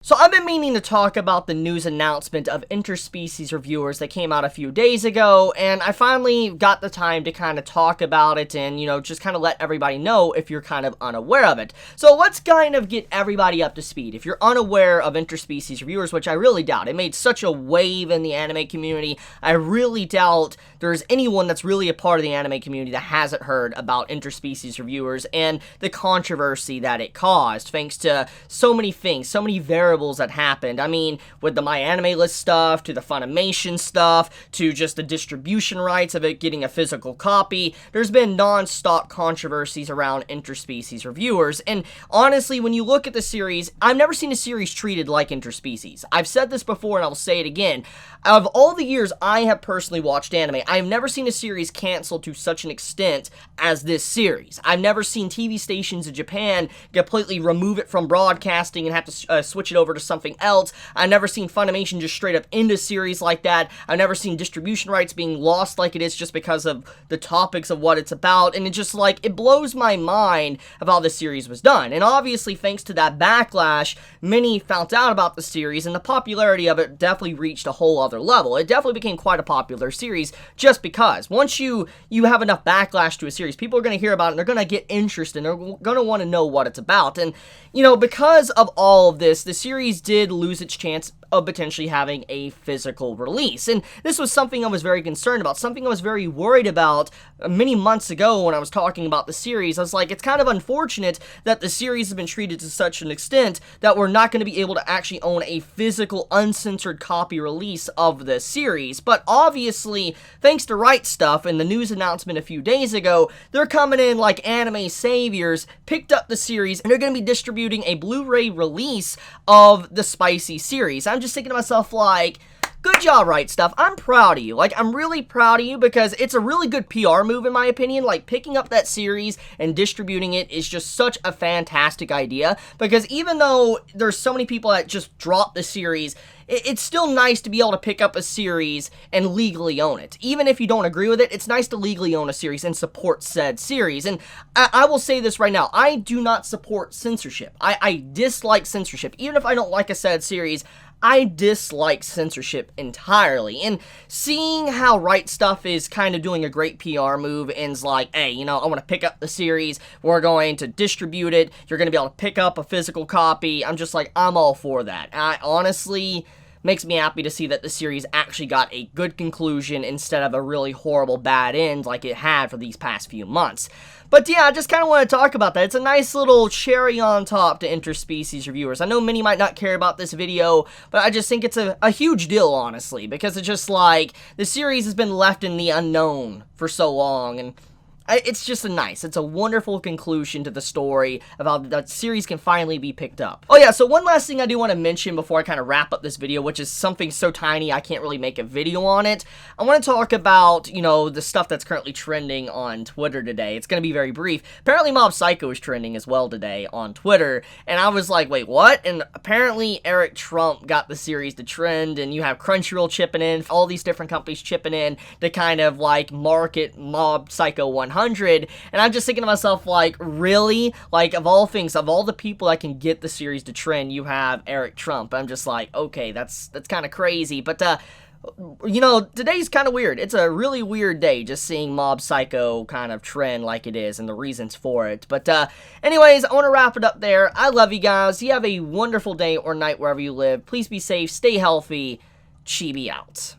So I've been meaning to talk about the news announcement of interspecies reviewers that came out a few days ago, and I finally got the time to kind of talk about it and, just kind of let everybody know if you're kind of unaware of it. So let's kind of get everybody up to speed. If you're unaware of interspecies reviewers, which I really doubt, it made such a wave in the anime community, I really doubt there's anyone that's really a part of the anime community that hasn't heard about interspecies reviewers and the controversy that it caused, thanks to so many things, so many variables that happened. I mean, with the My Anime List stuff, to the Funimation stuff, to just the distribution rights of it getting a physical copy, there's been non-stop controversies around interspecies reviewers, and honestly, when you look at the series, I've never seen a series treated like interspecies. I've said this before and I'll say it again. Out of all the years I have personally watched anime, I have never seen a series canceled to such an extent as this series. I've never seen TV stations in Japan completely remove it from broadcasting and have to switch it over to something else. I've never seen Funimation just straight up end a series like that. I've never seen distribution rights being lost like it is just because of the topics of what it's about, and it just it blows my mind of how this series was done. And obviously, thanks to that backlash, many found out about the series, and the popularity of it definitely reached a whole other level. It definitely became quite a popular series just because once you have enough backlash to a series, people are going to hear about it, and they're going to get interested, and they're going to want to know what it's about. And, because of all of this, the series did lose its chance of potentially having a physical release. And this was something I was very concerned about, something I was very worried about many months ago when I was talking about the series. I was like, it's kind of unfortunate that the series has been treated to such an extent that we're not going to be able to actually own a physical, uncensored copy release of the series. But obviously, thanks to Right Stuff and the news announcement a few days ago, they're coming in like anime saviors, picked up the series, and they're going to be distributing a Blu-ray release of the Spicy series. I'm just thinking to myself, good job, Right Stuff. I'm proud of you. I'm really proud of you because it's a really good PR move, in my opinion. Picking up that series and distributing it is just such a fantastic idea, because even though there's so many people that just drop the series, it's still nice to be able to pick up a series and legally own it. Even if you don't agree with it, it's nice to legally own a series and support said series. And I will say this right now, I do not support censorship. I dislike censorship. Even if I don't like a said series, I dislike censorship entirely, and seeing how Right Stuff is kind of doing a great PR move and is like, hey, I want to pick up the series, we're going to distribute it, you're going to be able to pick up a physical copy, I'm just I'm all for that. I honestly makes me happy to see that the series actually got a good conclusion instead of a really horrible bad end like it had for these past few months. But yeah, I just kind of want to talk about that. It's a nice little cherry on top to interspecies reviewers. I know many might not care about this video, but I just think it's a huge deal, honestly, because it's just the series has been left in the unknown for so long, and it's just it's a wonderful conclusion to the story of how the series can finally be picked up. Oh yeah, so one last thing I do want to mention before I kind of wrap up this video, which is something so tiny I can't really make a video on it. I want to talk about, the stuff that's currently trending on Twitter today. It's going to be very brief. Apparently Mob Psycho is trending as well today on Twitter, and I was like, wait, what? And apparently Eric Trump got the series to trend, and you have Crunchyroll chipping in, all these different companies chipping in to kind of market Mob Psycho 100. And I'm just thinking to myself, really? Of all things, of all the people that can get the series to trend, you have Eric Trump. I'm just okay, that's kind of crazy. But, today's kind of weird. It's a really weird day just seeing Mob Psycho kind of trend like it is and the reasons for it. But, anyways, I want to wrap it up there. I love you guys. You have a wonderful day or night wherever you live. Please be safe, stay healthy. Chibi out.